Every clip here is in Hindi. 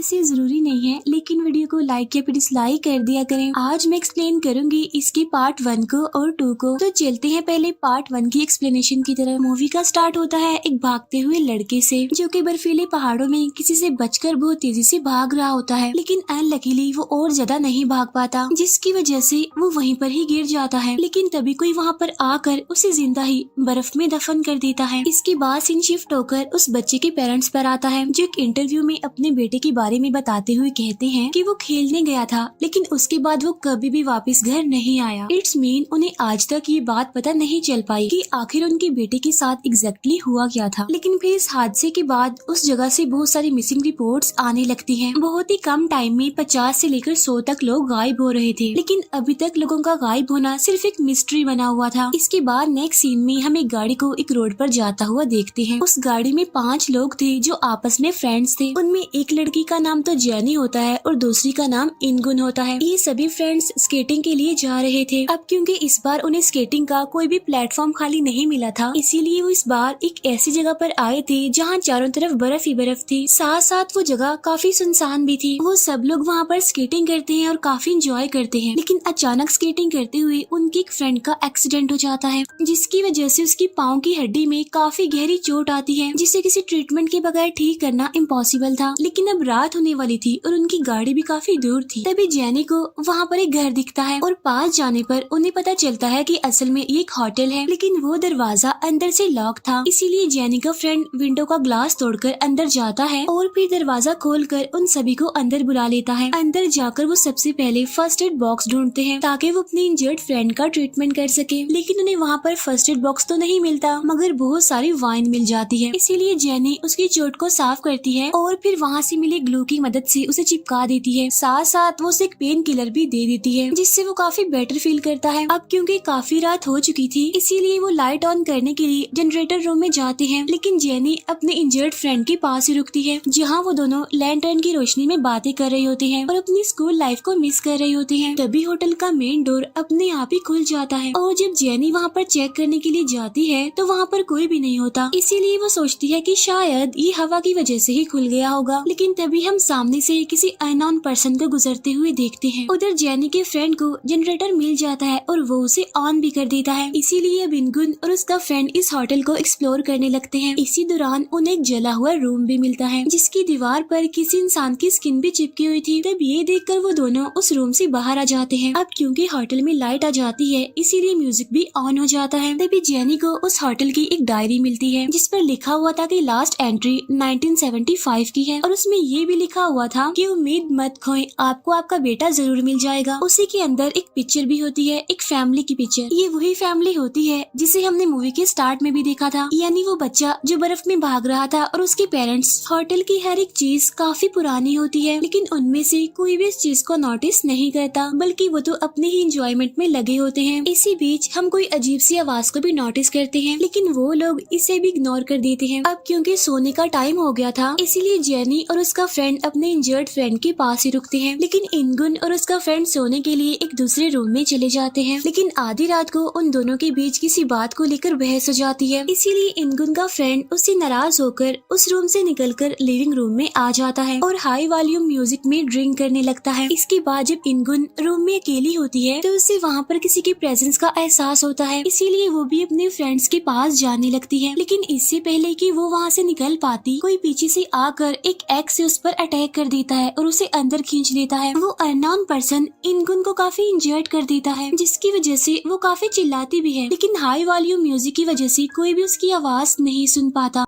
वैसे जरूरी नहीं है, लेकिन वीडियो को लाइक या फिर डिसलाइक कर दिया करें। आज मैं एक्सप्लेन करूंगी इसकी पार्ट 1 को और 2 को। तो चलते हैं पहले पार्ट 1 की एक्सप्लेनेशन की तरफ। मूवी का स्टार्ट होता है एक भागते हुए लड़के से, जो कि बर्फीले पहाड़ों में किसी से बचकर बहुत तेजी से भाग रहा होता है, लेकिन अनलकीली वो और ज्यादा नहीं भाग पाता, जिसकी वजह से वो वहीं पर ही गिर जाता है। लेकिन तभी कोई वहाँ पर आकर उसे जिंदा ही बर्फ में दफन कर देता है। इसके बाद सीन शिफ्ट होकर उस बच्चे के पेरेंट्स पर आता है, जो एक इंटरव्यू में अपने बेटे के बारे में बताते हुए कहते हैं कि वो खेलने गया था, लेकिन उसके बाद वो कभी भी वापस घर नहीं आया। इट्स मीन उन्हें आज तक ये बात पता नहीं चल पाई कि आखिर उनके बेटे के साथ एग्जैक्टली हुआ क्या था। लेकिन फिर इस हादसे के बाद उस जगह से बहुत सारी मिसिंग रिपोर्ट्स आने लगती हैं। बहुत ही कम टाइम में 50 से लेकर 100 तक लोग गायब हो रहे थे, लेकिन अभी तक लोगों का गायब होना सिर्फ एक मिस्ट्री बना हुआ था। इसके बाद नेक्स्ट सीन में हम एक गाड़ी को एक रोड पर जाता हुआ देखते हैं। उस गाड़ी में 5 लोग थे जो आपस में फ्रेंड्स थे। उनमें एक लड़की का नाम तो जेनी होता है और दूसरी का नाम इनगुन होता है। ये सभी फ्रेंड्स स्केटिंग के लिए जा रहे थे। अब क्योंकि इस बार उन्हें स्केटिंग का कोई भी प्लेटफॉर्म खाली नहीं मिला था, इसीलिए वो इस बार एक ऐसी जगह पर आए थे जहाँ चारों तरफ बर्फ ही बर्फ थी। साथ साथ वो जगह काफी सुनसान भी थी। वो सब लोग वहाँ पर स्केटिंग करते हैं और काफी इंजॉय करते हैं, लेकिन अचानक स्केटिंग करते हुए उनकी एक फ्रेंड का एक्सीडेंट हो जाता है, जिसकी वजह से उसकी पाँव की हड्डी में काफी गहरी चोट आती है, जिसे किसी ट्रीटमेंट के बगैर ठीक करना इम्पॉसिबल था। लेकिन अब रात होने वाली थी और उनकी गाड़ी भी काफी दूर थी। तभी जेनी को वहाँ पर एक घर दिखता है और पास जाने पर उन्हें पता चलता है कि असल में ये एक होटल है, लेकिन वो दरवाजा अंदर से लॉक था। इसीलिए जेनी का फ्रेंड विंडो का ग्लास तोड़कर अंदर जाता है और फिर दरवाजा खोलकर उन सभी को अंदर बुला लेता है। अंदर जाकर वो सबसे पहले फर्स्ट एड बॉक्स ढूंढते हैं ताकि वो अपनी इंजर्ड फ्रेंड का ट्रीटमेंट कर सके, लेकिन उन्हें वहाँ पर फर्स्ट एड बॉक्स तो नहीं मिलता, मगर बहुत सारी वाइन मिल जाती है। इसीलिए जेनी उसकी चोट को साफ करती है और फिर वहाँ से मिले ग्लू की मदद से उसे चिपका देती है। साथ साथ वो उसे एक पेन किलर भी दे देती है, जिससे वो काफी बेटर फील करता है। अब क्योंकि काफी रात हो चुकी थी, इसीलिए वो लाइट ऑन करने के लिए जनरेटर रूम में जाते हैं, लेकिन जेनी अपने इंजर्ड फ्रेंड के पास ही रुकती है, जहाँ वो दोनों लैंटर्न की रोशनी में बातें कर रहे होते हैं और अपनी स्कूल लाइफ को मिस कर रहे होते हैं। तभी होटल का मेन डोर अपने आप ही खुल जाता है और जब जेनी वहाँ पर चेक करने के लिए जाती है तो वहाँ पर कोई भी नहीं होता। इसीलिए वो सोचती है कि शायद ये हवा की वजह से ही खुल गया होगा। लेकिन तभी हम सामने से किसी अननोन पर्सन को गुजरते हुए देखते हैं। उधर जेनी के फ्रेंड को जनरेटर मिल जाता है और वो उसे ऑन भी कर देता है। इसीलिए अब इनगुन और उसका फ्रेंड इस होटल को एक्सप्लोर करने लगते हैं। इसी दौरान उन्हें एक जला हुआ रूम भी मिलता है, जिसकी दीवार पर किसी इंसान की स्किन भी चिपकी हुई थी। तब ये देखकर वो दोनों उस रूम से बाहर आ जाते हैं। अब क्योंकि होटल में लाइट आ जाती है, इसीलिए म्यूजिक भी ऑन हो जाता है। तभी जेनी को उस होटल की एक डायरी मिलती है, जिस पर लिखा हुआ था कि लास्ट एंट्री 1975 की है और उसमें ये भी लिखा हुआ था कि उम्मीद मत खोएं, आपको आपका बेटा जरूर मिल जाएगा। उसी के अंदर एक पिक्चर भी होती है, एक फैमिली की पिक्चर। ये वही फैमिली होती है जिसे हमने मूवी के स्टार्ट में भी देखा था, यानी वो बच्चा जो बर्फ में भाग रहा था और उसके पेरेंट्स। होटल की हर एक चीज काफी पुरानी होती है, लेकिन उनमें से कोई भी इस चीज को नोटिस नहीं करता, बल्कि वो तो अपने ही एंजॉयमेंट में लगे होते हैं। इसी बीच हम कोई अजीब सी आवाज को भी नोटिस करते हैं, लेकिन वो लोग इसे भी इग्नोर कर देते हैं। अब क्योंकि सोने का टाइम हो गया था, इसीलिए जेनी और उसका फ्रेंड अपने इंजर्ड फ्रेंड के पास ही रुकते हैं, लेकिन इनगुन और उसका फ्रेंड सोने के लिए एक दूसरे रूम में चले जाते हैं। लेकिन आधी रात को उन दोनों के बीच किसी बात को लेकर बहस हो जाती है, इसीलिए इनगुन का फ्रेंड उससे नाराज होकर उस रूम से निकलकर लिविंग रूम में आ जाता है और हाई वॉल्यूम म्यूजिक में ड्रिंक करने लगता है। इसके बाद जब इनगुन रूम में अकेली होती है तो उसे वहाँ पर किसी के प्रेजेंस का एहसास होता है, इसीलिए वो भी अपने फ्रेंड्स के पास जाने लगती है। लेकिन इससे पहले कि वो वहाँ से निकल पाती, कोई पीछे से आकर एक एक्स से उस पर अटैक कर देता है और उसे अंदर खींच लेता है। वो अननोन पर्सन इनगुन को काफी इंजर्ड कर देता है, जिसकी वजह से वो काफी चिल्लाती भी है, लेकिन हाई वॉल्यूम म्यूजिक की वजह से कोई भी उसकी आवाज नहीं सुन पाता।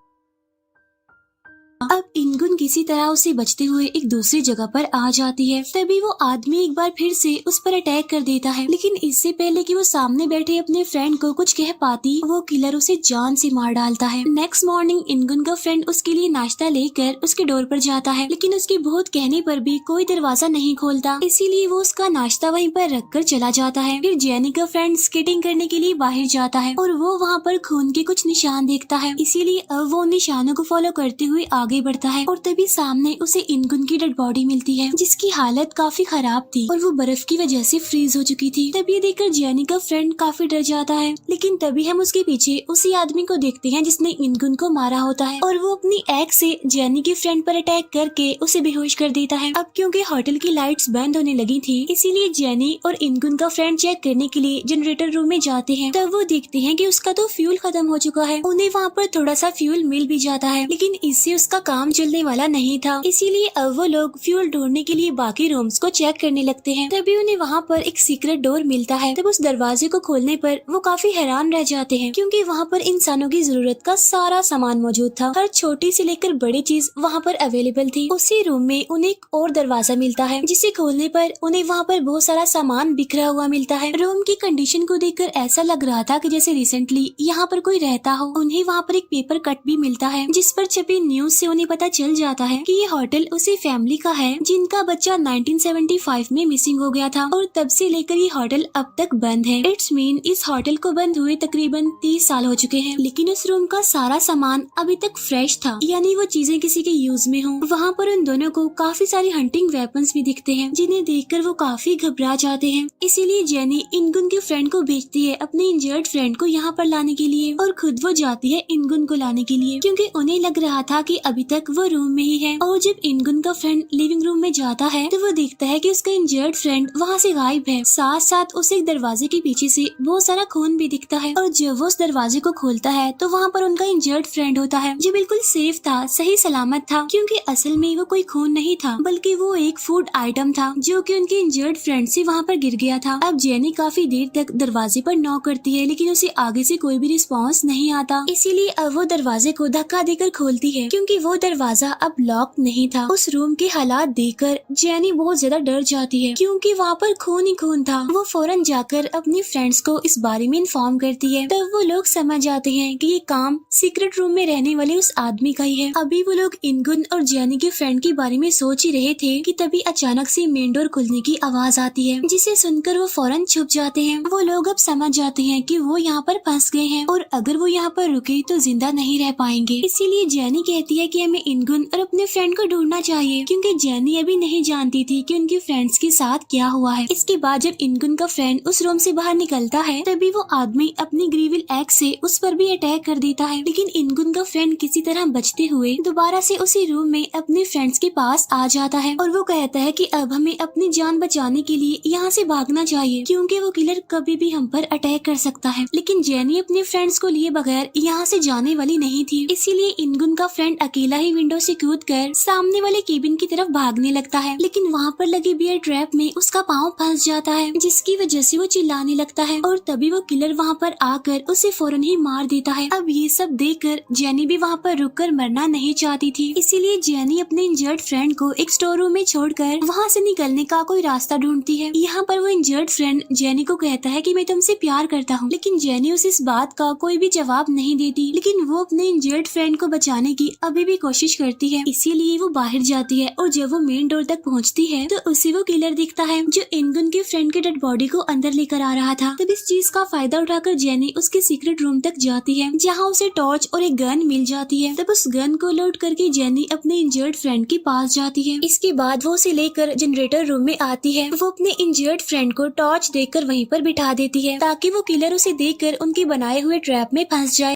अब इनगुन किसी तरह उसे बचते हुए एक दूसरी जगह पर आ जाती है। तभी वो आदमी एक बार फिर से उस पर अटैक कर देता है, लेकिन इससे पहले कि वो सामने बैठे अपने फ्रेंड को कुछ कह पाती, वो किलर उसे जान से मार डालता है। नेक्स्ट मॉर्निंग इनगुन का फ्रेंड उसके लिए नाश्ता लेकर उसके डोर पर जाता है, लेकिन उसके बहुत कहने पर भी कोई दरवाजा नहीं खोलता, इसीलिए वो उसका नाश्ता वहीं पर रख कर चला जाता है। फिर जेनी का फ्रेंड स्केटिंग करने के लिए बाहर जाता है और वो वहाँ पर खून के कुछ निशान देखता है, इसीलिए अब वो उन निशानों को फॉलो करते हुए आगे आगे बढ़ता है और तभी सामने उसे इनगुन की डेड बॉडी मिलती है जिसकी हालत काफी खराब थी और वो बर्फ की वजह से फ्रीज हो चुकी थी। तभी ये देखकर जेनी का फ्रेंड काफी डर जाता है, लेकिन तभी हम उसके पीछे उसी आदमी को देखते हैं जिसने इनगुन को मारा होता है और वो अपनी एक्स से जेनी के फ्रेंड पर अटैक करके उसे बेहोश कर देता है। अब क्योंकि होटल की लाइट्स बंद होने लगी थी, इसीलिए जेनी और इनगुन का फ्रेंड चेक करने के लिए जनरेटर रूम में जाते हैं। तब वो देखते हैं कि उसका तो फ्यूल खत्म हो चुका है। उन्हें वहाँ पर थोड़ा सा फ्यूल मिल भी जाता है, लेकिन इससे उसका काम चलने वाला नहीं था। इसीलिए अब वो लोग फ्यूल ढूंढने के लिए बाकी रूम्स को चेक करने लगते हैं। तभी उन्हें वहाँ पर एक सीक्रेट डोर मिलता है। तब उस दरवाजे को खोलने पर वो काफी हैरान रह जाते हैं, क्योंकि वहाँ पर इंसानों की जरूरत का सारा सामान मौजूद था। हर छोटी से लेकर बड़ी चीज वहाँ पर अवेलेबल थी। उसी रूम में उन्हें एक और दरवाजा मिलता है, जिसे खोलने पर उन्हें वहाँ पर बहुत सारा सामान बिखरा हुआ मिलता है। रूम की कंडीशन को देखकर ऐसा लग रहा था कि जैसे रिसेंटली यहाँ पर कोई रहता हो। उन्हें वहाँ पर एक पेपर कट भी मिलता है, जिस पर छपी न्यूज से उन्हें पता चल जाता है कि ये होटल उसी फैमिली का है जिनका बच्चा 1975 में मिसिंग हो गया था और तब से लेकर ये होटल अब तक बंद है। इट्स मीन इस होटल को बंद हुए तकरीबन 30 साल हो चुके हैं, लेकिन उस रूम का सारा सामान अभी तक फ्रेश था, यानी वो चीजें किसी के यूज में हो। वहाँ पर उन दोनों को काफी सारी हंटिंग वेपन्स भी दिखते हैं, जिन्हें देखकर वो काफी घबरा जाते हैं। इसीलिए जेनी इनगुन के फ्रेंड को भेजती है अपने इंजर्ड फ्रेंड को यहाँ पर लाने के लिए और खुद वो जाती है इनगुन को लाने के लिए, क्योंकि उन्हें लग रहा था कि अभी तक वो रूम में ही है। और जब इनगुन का फ्रेंड लिविंग रूम में जाता है तो वो देखता है कि उसका इंजर्ड फ्रेंड वहाँ से गायब है। साथ साथ उसे एक दरवाजे के पीछे से बहुत सारा खून भी दिखता है और जब वो उस दरवाजे को खोलता है तो वहाँ पर उनका इंजर्ड फ्रेंड होता है, जो बिल्कुल सेफ था, सही सलामत था, क्योंकि असल में वो कोई खून नहीं था बल्कि वो एक फूड आइटम था जो कि उनके इंजर्ड फ्रेंड से वहाँ पर गिर गया था। अब जेनी काफी देर तक दरवाजे पर नॉक करती है, लेकिन उसे आगे से कोई भी रिस्पॉन्स नहीं आता। इसीलिए अब वो दरवाजे को धक्का देकर खोलती है, क्योंकि वो दरवाजा अब लॉक नहीं था। उस रूम के हालात देखकर जेनी बहुत ज्यादा डर जाती है, क्योंकि वहाँ पर खून ही खून था। वो फौरन जाकर अपने फ्रेंड्स को इस बारे में इन्फॉर्म करती है। तब वो लोग समझ जाते हैं कि ये काम सीक्रेट रूम में रहने वाले उस आदमी का ही है। अभी वो लोग इनगुन और जेनी के फ्रेंड के बारे में सोच ही रहे थे कि तभी अचानक से मेन डोर खुलने की आवाज आती है, जिसे सुनकर वो फौरन छुप जाते हैं। वो लोग अब समझ जाते हैं कि वो यहाँ पर फंस गए हैं और अगर वो यहाँ पर रुके तो जिंदा नहीं रह पाएंगे। इसीलिए जेनी कहती है कि हमें इनगुन और अपने फ्रेंड को ढूंढना चाहिए, क्योंकि जेनी अभी नहीं जानती थी कि उनके फ्रेंड्स के साथ क्या हुआ है। इसके बाद जब इनगुन का फ्रेंड उस रूम से बाहर निकलता है तभी वो आदमी अपनी ग्रीविल एक्स से उस पर भी अटैक कर देता है, लेकिन इनगुन का फ्रेंड किसी तरह बचते हुए दोबारा से उसी रूम में अपने फ्रेंड्स के पास आ जाता है और वो कहता है कि अब हमें अपनी जान बचाने के लिए यहाँ से भागना चाहिए, क्योंकि वो किलर कभी भी हम पर अटैक कर सकता है। लेकिन जेनी अपने फ्रेंड्स को लिए बगैर यहाँ से जाने वाली नहीं थी, इसीलिए इनगुन का फ्रेंड अकेला ही विंडो से कूदकर सामने वाले केबिन की तरफ भागने लगता है, लेकिन वहाँ पर लगी बियर ट्रैप में उसका पाँव फंस जाता है, जिसकी वजह से वो चिल्लाने लगता है और तभी वो किलर वहाँ पर आकर उसे फौरन ही मार देता है। अब ये सब देखकर जेनी भी वहाँ पर रुककर मरना नहीं चाहती थी, इसीलिए जेनी अपने इंजर्ड फ्रेंड को एक स्टोर रूम में छोड़कर वहाँ से निकलने का कोई रास्ता ढूंढती है। यहाँ पर वो इंजर्ड फ्रेंड जेनी को कहता है कि मैं तुमसे प्यार करता हूँ, लेकिन जेनी उसे इस बात का कोई भी जवाब नहीं देती, लेकिन वो अपने इंजर्ड फ्रेंड को बचाने की अभी भी कोशिश करती है। इसीलिए वो बाहर जाती है और जब वो मेन डोर तक पहुँचती है तो उसे वो किलर दिखता है जो इनगुन के फ्रेंड के डेड बॉडी को अंदर लेकर आ रहा था। तब इस चीज का फायदा उठाकर जेनी उसके सीक्रेट रूम तक जाती है, जहाँ उसे टॉर्च और एक गन मिल जाती है। तब उस गन को लोड करके जेनी अपने इंजर्ड फ्रेंड के पास जाती है। इसके बाद वो उसे लेकर जनरेटर रूम में आती है। वो अपने इंजर्ड फ्रेंड को टॉर्च देकर वहीं पर बिठा देती है, ताकि वो किलर उसे देखकर उनके बनाए हुए ट्रैप में फंस जाए।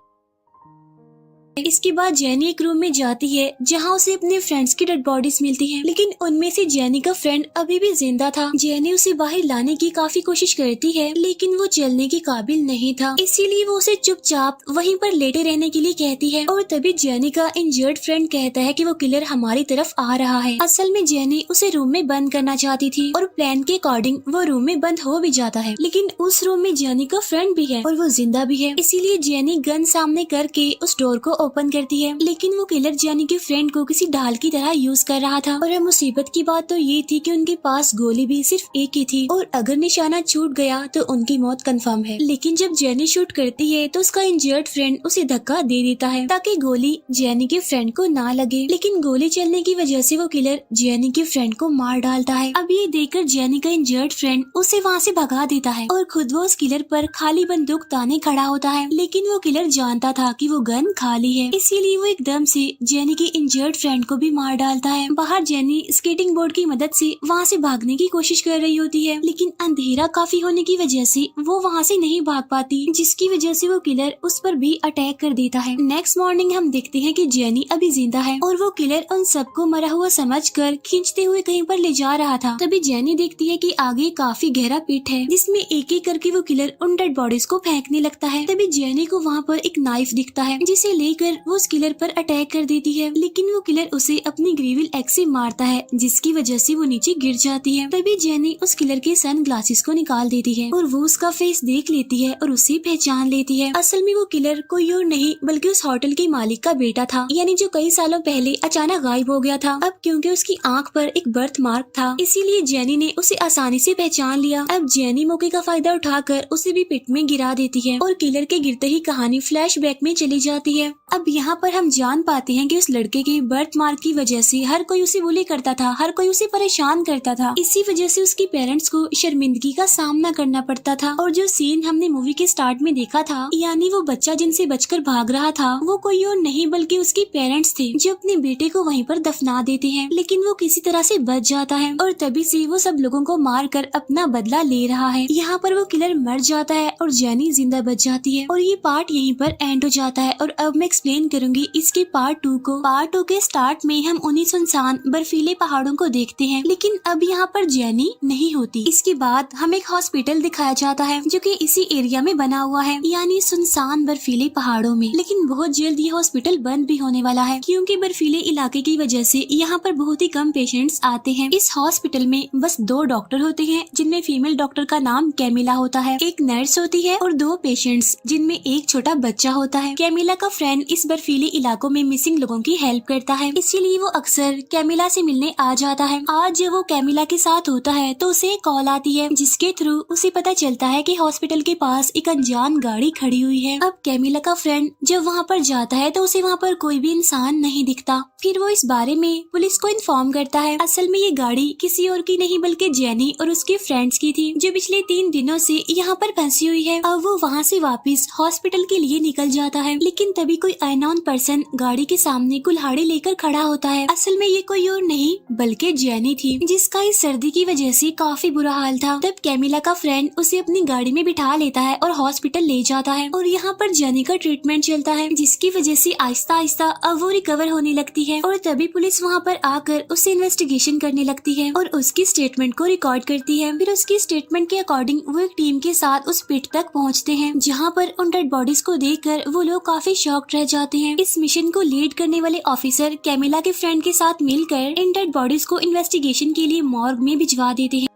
इसके बाद जेनी एक रूम में जाती है जहाँ उसे अपने फ्रेंड्स की डेड बॉडीज मिलती हैं, लेकिन उनमें से जेनी का फ्रेंड अभी भी जिंदा था। जेनी उसे बाहर लाने की काफी कोशिश करती है, लेकिन वो चलने के काबिल नहीं था, इसीलिए वो उसे चुपचाप वहीं पर लेटे रहने के लिए कहती है। और तभी जेनी का इंजर्ड फ्रेंड कहता है कि वो किलर हमारी तरफ आ रहा है। असल में जेनी उसे रूम में बंद करना चाहती थी और प्लान के अकॉर्डिंग वो रूम में बंद हो भी जाता है, लेकिन उस रूम में जेनी का फ्रेंड भी है और वो जिंदा भी है। इसीलिए जेनी गन सामने करके उस डोर को ओपन करती है, लेकिन वो किलर जेनी के फ्रेंड को किसी ढाल की तरह यूज कर रहा था। और मुसीबत की बात तो ये थी कि उनके पास गोली भी सिर्फ एक ही थी और अगर निशाना छूट गया तो उनकी मौत कंफर्म है। लेकिन जब जेनी शूट करती है तो उसका इंजर्ड फ्रेंड उसे धक्का दे देता है ताकि गोली जेनी के फ्रेंड को ना लगे, लेकिन गोली चलने की वजह से वो किलर जेनी के फ्रेंड को मार डालता है। अब ये देखकर जेनी का इंजर्ड फ्रेंड उसे वहाँ से भगा देता है और खुद वो उस किलर पर खाली बंदूक ताने खड़ा होता है, लेकिन वो किलर जानता था कि वो गन खाली जाती है, इसीलिए वो एकदम से जेनी की इंजर्ड फ्रेंड को भी मार डालता है। बाहर जेनी स्केटिंग बोर्ड की मदद से वहाँ से भागने की कोशिश कर रही होती है, लेकिन अंधेरा काफी होने की वजह से वो वहाँ से नहीं भाग पाती, जिसकी वजह से वो किलर उस पर भी अटैक कर देता है। नेक्स्ट मॉर्निंग हम देखते हैं कि जेनी अभी जिंदा है और वो किलर उन सबको मरा हुआ समझकर खींचते हुए कहीं पर ले जा रहा था। तभी जेनी देखती है कि आगे काफी गहरा पिट है, जिसमें एक एक करके वो किलर उन डेड बॉडीज को फेंकने लगता है। तभी जेनी को वहाँ पर एक नाइफ दिखता है, जिसे लेकर वो उस किलर पर अटैक कर देती है, लेकिन वो किलर उसे अपनी ग्रीविल एक्स से मारता है, जिसकी वजह से वो नीचे गिर जाती है। तभी जेनी उस किलर के सन ग्लासेस को निकाल देती है और वो उसका फेस देख लेती है और उसे पहचान लेती है। असल में वो किलर कोई और नहीं बल्कि उस होटल के मालिक का बेटा था, यानी जो कई सालों पहले अचानक गायब हो गया था। अब क्योंकि उसकी आंख पर एक बर्थ मार्क था, इसीलिए जेनी ने उसे आसानी से पहचान लिया। अब जेनी मौके का फायदा उठाकर उसे भी पिट में गिरा देती है और किलर के गिरते ही कहानी फ्लैशबैक में चली जाती है। अब यहाँ पर हम जान पाते हैं कि उस लड़के के बर्थ मार्क की वजह से हर कोई उसे बुली करता था, हर कोई उसे परेशान करता था। इसी वजह से उसकी पेरेंट्स को शर्मिंदगी का सामना करना पड़ता था। और जो सीन हमने मूवी के स्टार्ट में देखा था, यानी वो बच्चा जिनसे बचकर भाग रहा था, वो कोई और नहीं बल्कि उसके पेरेंट्स थे, जो अपने बेटे को वहीं पर दफना देते हैं, लेकिन वो किसी तरह से बच जाता है और तभी से वो सब लोगों को मार कर अपना बदला ले रहा है। यहाँ पर वो किलर मर जाता है और जेनी जिंदा बच जाती है और ये पार्ट यहीं पर एंड हो जाता है। और अब मैं एक्सप्लेन करूंगी इसके पार्ट 2 को। पार्ट 2 के स्टार्ट में हम उन्हीं सुनसान बर्फीले पहाड़ों को देखते हैं, लेकिन अब यहाँ पर जेनी नहीं होती। इसके बाद हमें एक हॉस्पिटल दिखाया जाता है जो कि इसी एरिया में बना हुआ है, यानी सुनसान बर्फीले पहाड़ों में। लेकिन बहुत जल्द ये हॉस्पिटल बंद भी होने वाला है, क्योंकि बर्फीले इलाके की वजह से यहाँ पर बहुत ही कम पेशेंट्स आते हैं। इस हॉस्पिटल में बस 2 डॉक्टर होते हैं, जिनमें फीमेल डॉक्टर का नाम कैमिला होता है, एक नर्स होती है और 2 पेशेंट्स, जिनमें एक छोटा बच्चा होता है। कैमिला का फ्रेंड इस बर्फीले इलाकों में मिसिंग लोगों की हेल्प करता है, इसीलिए वो अक्सर कैमिला से मिलने आ जाता है। आज जब वो कैमिला के साथ होता है तो उसे कॉल आती है, जिसके थ्रू उसे पता चलता है कि हॉस्पिटल के पास एक अनजान गाड़ी खड़ी हुई है। अब कैमिला का फ्रेंड जब वहाँ पर जाता है तो उसे वहाँ पर कोई भी इंसान नहीं दिखता। फिर वो इस बारे में पुलिस को इन्फॉर्म करता है। असल में ये गाड़ी किसी और की नहीं बल्कि जेनी और उसके फ्रेंड्स की थी, जो पिछले 3 दिनों से यहाँ पर फंसी हुई है। अब वो वहाँ से वापस हॉस्पिटल के लिए निकल जाता है, लेकिन तभी कोई अननोन पर्सन गाड़ी के सामने कुल्हाड़ी लेकर खड़ा होता है। असल में ये कोई और नहीं बल्कि जेनी थी, जिसका इस सर्दी की वजह से काफी बुरा हाल था। तब कैमिला का फ्रेंड उसे अपनी गाड़ी में बिठा लेता है और हॉस्पिटल ले जाता है और यहाँ पर जेनी का ट्रीटमेंट चलता है, जिसकी वजह से आहिस्ता आहिस्ता अब वो रिकवर होने लगती है। और तभी पुलिस वहाँ पर आकर उससे इन्वेस्टिगेशन करने लगती है और उसकी स्टेटमेंट को रिकॉर्ड करती है। फिर उसकी स्टेटमेंट के अकॉर्डिंग वो एक टीम के साथ उस पिट तक पहुँचते हैं, जहाँ पर उन डेड बॉडीज को देखकर वो लोग काफी शॉक्ड रह जाते हैं। इस मिशन को लीड करने वाले ऑफिसर कैमिला के फ्रेंड के साथ मिलकर इन डेड बॉडीज को इन्वेस्टिगेशन के लिए मॉर्ग में भिजवा देते हैं।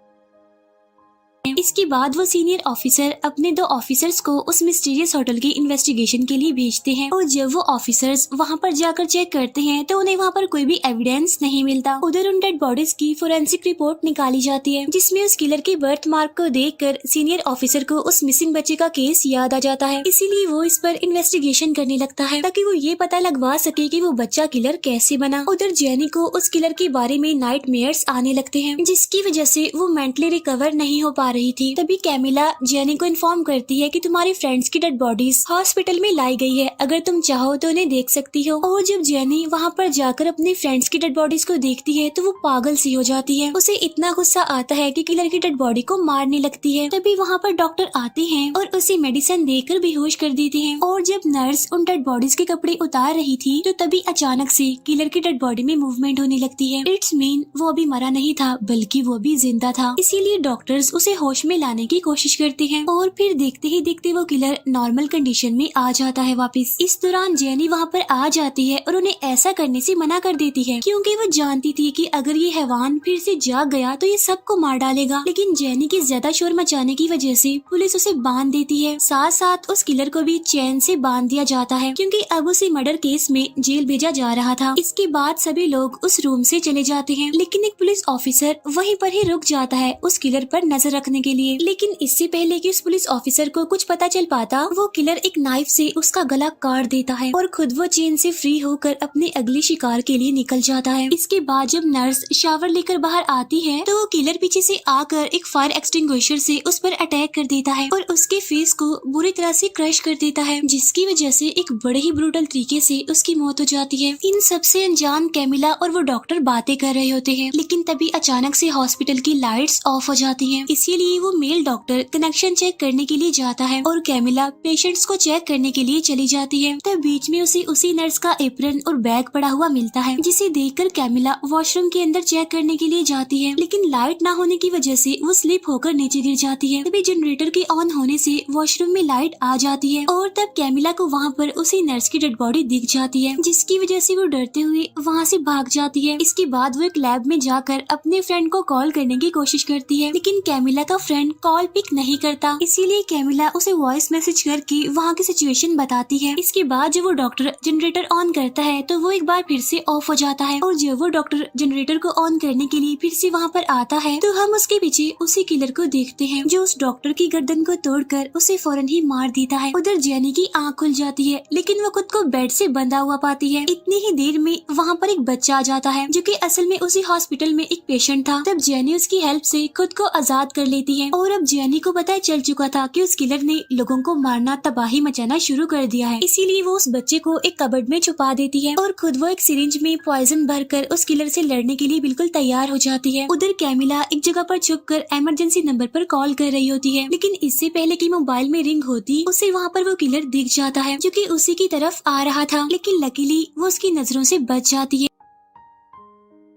इसके बाद वो सीनियर ऑफिसर अपने 2 ऑफिसर्स को उस मिस्टीरियस होटल की इन्वेस्टिगेशन के लिए भेजते हैं और जब वो ऑफिसर्स वहाँ पर जाकर चेक करते हैं तो उन्हें वहाँ पर कोई भी एविडेंस नहीं मिलता। उधर उन डेड बॉडीज की फोरेंसिक रिपोर्ट निकाली जाती है, जिसमें उस किलर के बर्थ मार्क को देखकर सीनियर ऑफिसर को उस मिसिंग बच्चे का केस याद आ जाता है। इसीलिए वो इस पर इन्वेस्टिगेशन करने लगता है, ताकि वो ये पता लगवा सके कि वो बच्चा किलर कैसे बना। उधर जेनी को उस किलर के बारे में नाइटमेयर्स आने लगते हैं, जिसकी वजह से वो मेंटली रिकवर नहीं हो पा रही थी। तभी कैमिला जेनी को इन्फॉर्म करती है कि तुम्हारे फ्रेंड्स की डेड बॉडीज हॉस्पिटल में लाई गई है, अगर तुम चाहो तो उन्हें देख सकती हो। और जब जेनी वहाँ पर जाकर अपने फ्रेंड्स की डेड बॉडीज को देखती है तो वो पागल सी हो जाती है। उसे इतना गुस्सा आता है कि किलर की डेड बॉडी को मारने लगती है। तभी वहाँ पर डॉक्टर आते हैं और उसे मेडिसिन देकर बेहोश कर देते हैं। और जब नर्स उन डेड बॉडीज के कपड़े उतार रही थी तो तभी अचानक से किलर की डेड बॉडी में मूवमेंट होने लगती है। इट्स मीन वो अभी मरा नहीं था बल्कि वो भी जिंदा था। इसीलिए डॉक्टर्स उसे होश में लाने की कोशिश करते हैं और फिर देखते ही देखते वो किलर नॉर्मल कंडीशन में आ जाता है वापस। इस दौरान जेनी वहाँ पर आ जाती है और उन्हें ऐसा करने से मना कर देती है, क्योंकि वो जानती थी कि अगर ये हैवान फिर से जाग गया तो ये सबको मार डालेगा। लेकिन जेनी की ज्यादा शोर मचाने की वजह से पुलिस उसे बांध देती है। साथ साथ उस किलर को भी चैन से बांध दिया जाता है, क्योंकि अब उसे मर्डर केस में जेल भेजा जा रहा था। इसके बाद सभी लोग उस रूम से चले जाते हैं, लेकिन एक पुलिस ऑफिसर वहीं पर ही रुक जाता है उस किलर पर नजर रखने के लिए। लेकिन इससे पहले कि उस पुलिस ऑफिसर को कुछ पता चल पाता, वो किलर एक नाइफ से उसका गला काट देता है और खुद वो चेन से फ्री होकर अपने अगले शिकार के लिए निकल जाता है। इसके बाद जब नर्स शावर लेकर बाहर आती है तो वो किलर पीछे से आकर एक फायर एक्सटिंग्विशर से उस पर अटैक कर देता है और उसके फेस को बुरी तरह से क्रश कर देता है, जिसकी वजह से एक बड़े ही ब्रूटल तरीके से उसकी मौत हो जाती है। इन सबसे अनजान कैमिला और वो डॉक्टर बातें कर रहे होते हैं, लेकिन तभी अचानक से हॉस्पिटल की लाइट्स ऑफ हो जाती हैं। इसीलिए वो मेल डॉक्टर कनेक्शन चेक करने के लिए जाता है और कैमिला पेशेंट्स को चेक करने के लिए चली जाती है। तब बीच में उसे उसी नर्स का एप्रन और बैग पड़ा हुआ मिलता है, जिसे देखकर कैमिला वॉशरूम के अंदर चेक करने के लिए जाती है, लेकिन लाइट ना होने की वजह से वो स्लिप होकर नीचे गिर जाती है। तभी जनरेटर के ऑन होने से वॉशरूम में लाइट आ जाती है और तब कैमिला को वहाँ पर उसी नर्स की डेड बॉडी दिख जाती है, जिसकी वजह से वो डरते हुए वहाँ से भाग जाती है। इसके बाद वो एक लैब में जाकर अपने फ्रेंड को कॉल करने की कोशिश करती है, लेकिन कैमिला का फ्रेंड कॉल पिक नहीं करता। इसीलिए कैमिला उसे वॉइस मैसेज करके वहाँ की सिचुएशन बताती है। इसके बाद जब वो डॉक्टर जनरेटर ऑन करता है तो वो एक बार फिर से ऑफ हो जाता है और जब वो डॉक्टर जनरेटर को ऑन करने के लिए फिर से वहाँ पर आता है तो हम उसके पीछे उसी किलर को देखते हैं, जो उस डॉक्टर की गर्दन को तोड़कर उसे फौरन ही मार देता है। उधर जेनी की आंख खुल जाती है, लेकिन वो खुद को बेड से बंधा हुआ पाती है। इतनी ही देर में वहाँ पर एक बच्चा आ जाता है, जो कि असल में उसी हॉस्पिटल में एक पेशेंट था। तब जेनी उसकी हेल्प से खुद को आजाद कर लेती है और अब जेनी को पता चल चुका था कि उस किलर ने लोगों को मारना, तबाही मचाना शुरू कर दिया है। इसीलिए वो उस बच्चे को एक कबर्ड में छुपा देती है और खुद वो एक सिरिंज में पॉइजन भरकर उस किलर से लड़ने के लिए बिल्कुल तैयार हो जाती है। उधर कैमिला एक जगह पर छुपकर इमरजेंसी नंबर पर कॉल कर रही होती है, लेकिन इससे पहले कि मोबाइल में रिंग होती उसे वहाँ पर वो किलर दिख जाता है, जो कि उसी की तरफ आ रहा था, लेकिन लकीली वो उसकी नजरों से बच जाती है।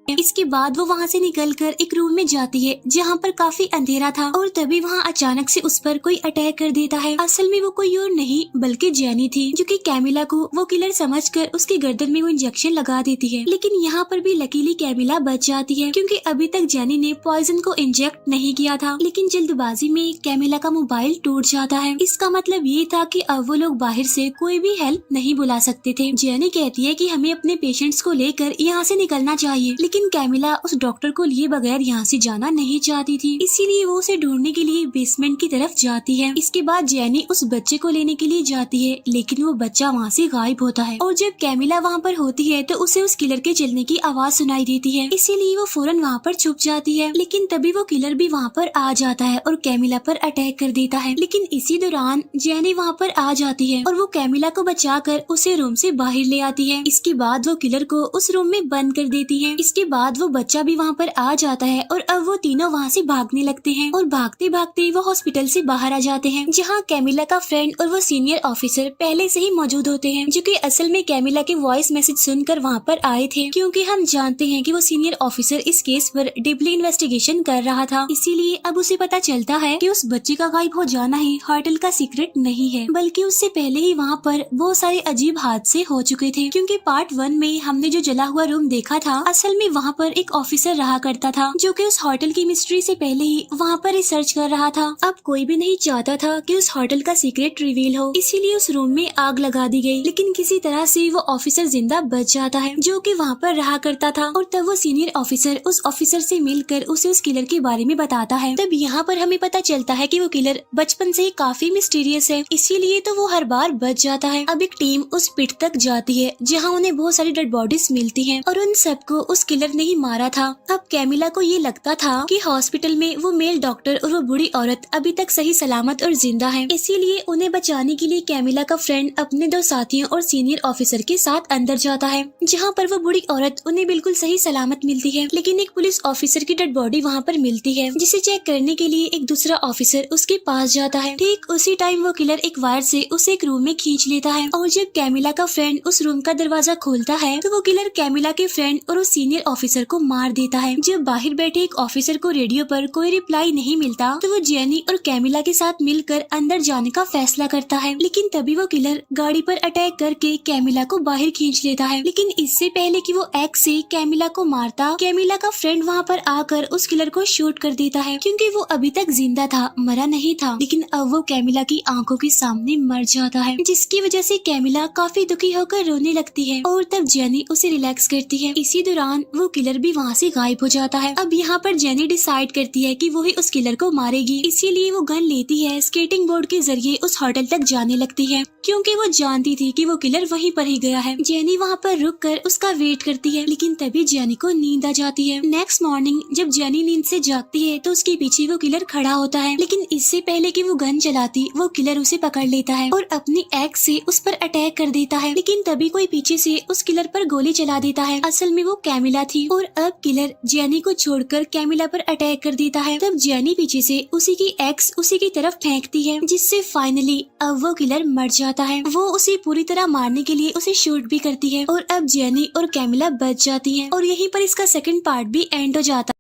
इसके बाद वो वहाँ से निकलकर एक रूम में जाती है जहाँ पर काफी अंधेरा था और तभी वहाँ अचानक से उस पर कोई अटैक कर देता है। असल में वो कोई और नहीं बल्कि जेनी थी, जो कि कैमिला को वो किलर समझकर उसकी गर्दन में वो इंजेक्शन लगा देती है। लेकिन यहाँ पर भी लकीली कैमिला बच जाती है, क्योंकि अभी तक जेनी ने पॉइजन को इंजेक्ट नहीं किया था। लेकिन जल्दबाजी में कैमिला का मोबाइल टूट जाता है। इसका मतलब ये था कि अब वो लोग बाहर से कोई भी हेल्प नहीं बुला सकते थे। जेनी कहती है कि हमें अपने पेशेंट्स को लेकर यहाँ से निकलना चाहिए, लेकिन कैमिला उस डॉक्टर को लिए बगैर यहाँ से जाना नहीं चाहती थी। इसीलिए वो उसे ढूंढने के लिए बेसमेंट की तरफ जाती है। इसके बाद जेनी उस बच्चे को लेने के लिए जाती है, लेकिन वो बच्चा वहाँ से गायब होता है और जब कैमिला वहाँ पर होती है तो उसे उस किलर के चलने की आवाज सुनाई देती है। इसीलिए वो फौरन वहाँ पर छुप जाती है, लेकिन तभी वो किलर भी वहाँ पर आ जाता है और कैमिला पर अटैक कर देता है। लेकिन इसी दौरान जेनी वहाँ पर आ जाती है और वो कैमिला को बचाकर उसे रूम से बाहर ले आती है। इसके बाद वो किलर को उस रूम में बंद कर देती है। इसके बाद वो बच्चा भी वहाँ पर आ जाता है और अब वो तीनों वहाँ से भागने लगते हैं और भागते भागते वो हॉस्पिटल से बाहर आ जाते हैं, जहाँ कैमिला का फ्रेंड और वो सीनियर ऑफिसर पहले से ही मौजूद होते हैं, जो कि असल में कैमिला के वॉइस मैसेज सुनकर वहाँ पर आए थे, क्योंकि हम जानते हैं कि वो सीनियर ऑफिसर इस केस पर डीपली इन्वेस्टिगेशन कर रहा था। इसीलिए अब उसे पता चलता है कि उस बच्चे का गायब हो जाना ही होटल का सीक्रेट नहीं है, बल्कि उससे पहले ही वहाँ पर बहुत सारे अजीब हादसे हो चुके थे। क्योंकि पार्ट 1 में हमने जो जला हुआ रूम देखा था, असल में वहाँ पर एक ऑफिसर रहा करता था, जो कि उस होटल की मिस्ट्री से पहले ही वहाँ पर रिसर्च कर रहा था। अब कोई भी नहीं चाहता था कि उस होटल का सीक्रेट रिवील हो, इसीलिए उस रूम में आग लगा दी गई। लेकिन किसी तरह से वो ऑफिसर जिंदा बच जाता है, जो कि वहाँ पर रहा करता था। और तब वो सीनियर ऑफिसर उस ऑफिसर से मिलकर उसे उस किलर के बारे में बताता है। तब यहाँ पर हमें पता चलता है कि वो किलर बचपन से ही काफी मिस्टीरियस है, इसीलिए तो वो हर बार बच जाता है। अब एक टीम उस पिट तक जाती है, जहाँ उन्हें बहुत सारी डेड बॉडीज मिलती है और उन सबको उस किलर ने ही मारा था। अब कैमिला को ये लगता था कि हॉस्पिटल में वो मेल डॉक्टर और वो बूढ़ी औरत अभी तक सही सलामत और जिंदा है, इसीलिए उन्हें बचाने के लिए कैमिला का फ्रेंड अपने 2 साथियों और सीनियर ऑफिसर के साथ अंदर जाता है, जहाँ पर वो बूढ़ी औरत उन्हें बिल्कुल सही सलामत मिलती है। लेकिन एक पुलिस ऑफिसर की डेड बॉडी वहाँ पर मिलती है, जिसे चेक करने के लिए एक दूसरा ऑफिसर उसके पास जाता है। ठीक उसी टाइम वो किलर एक वायर से उसे एक रूम में खींच लेता है और जब कैमिला का फ्रेंड उस रूम का दरवाजा खोलता है तो वो किलर कैमिला के फ्रेंड और उस सीनियर ऑफिसर को मार देता है। जब बाहर बैठे एक ऑफिसर को रेडियो पर कोई रिप्लाई नहीं मिलता तो वो जेनी और कैमिला के साथ मिलकर अंदर जाने का फैसला करता है। लेकिन तभी वो किलर गाड़ी पर अटैक करके कैमिला को बाहर खींच लेता है। लेकिन इससे पहले कि वो एक्स से कैमिला को मारता, कैमिला का फ्रेंड वहाँ पर आकर उस किलर को शूट कर देता है, क्योंकि वो अभी तक जिंदा था, मरा नहीं था। लेकिन अब वो कैमिला की आंखों के सामने मर जाता है, जिसकी वजह से कैमिला काफी दुखी होकर रोने लगती है और तब जेनी उसे रिलैक्स करती है। इसी दौरान वो किलर भी वहाँ से गायब हो जाता है। अब यहाँ पर जेनी डिसाइड करती है कि वो ही उस किलर को मारेगी, इसीलिए वो गन लेती है, स्केटिंग बोर्ड के जरिए उस होटल तक जाने लगती है, क्योंकि वो जानती थी कि वो किलर वहीं पर ही गया है। जेनी वहाँ पर रुक कर उसका वेट करती है, लेकिन तभी जेनी को नींद आ जाती है। नेक्स्ट मॉर्निंग जब जेनी नींद से जागती है तो उसके पीछे वो किलर खड़ा होता है, लेकिन इससे पहले कि वो गन चलाती वो किलर उसे पकड़ लेता है और अपनी एक्स से उस पर अटैक कर देता है। लेकिन तभी कोई पीछे से उस किलर पर गोली चला देता है। असल में वो कैमिला थी और अब किलर जेनी को छोड़कर कैमिला पर अटैक कर देता है। तब जेनी पीछे से उसी की एक्स उसी की तरफ फेंकती है, जिससे फाइनली अब वो किलर मर जाता है। वो उसे पूरी तरह मारने के लिए उसे शूट भी करती है और अब जेनी और कैमिला बच जाती है और यहीं पर इसका सेकंड पार्ट भी एंड हो जाता है।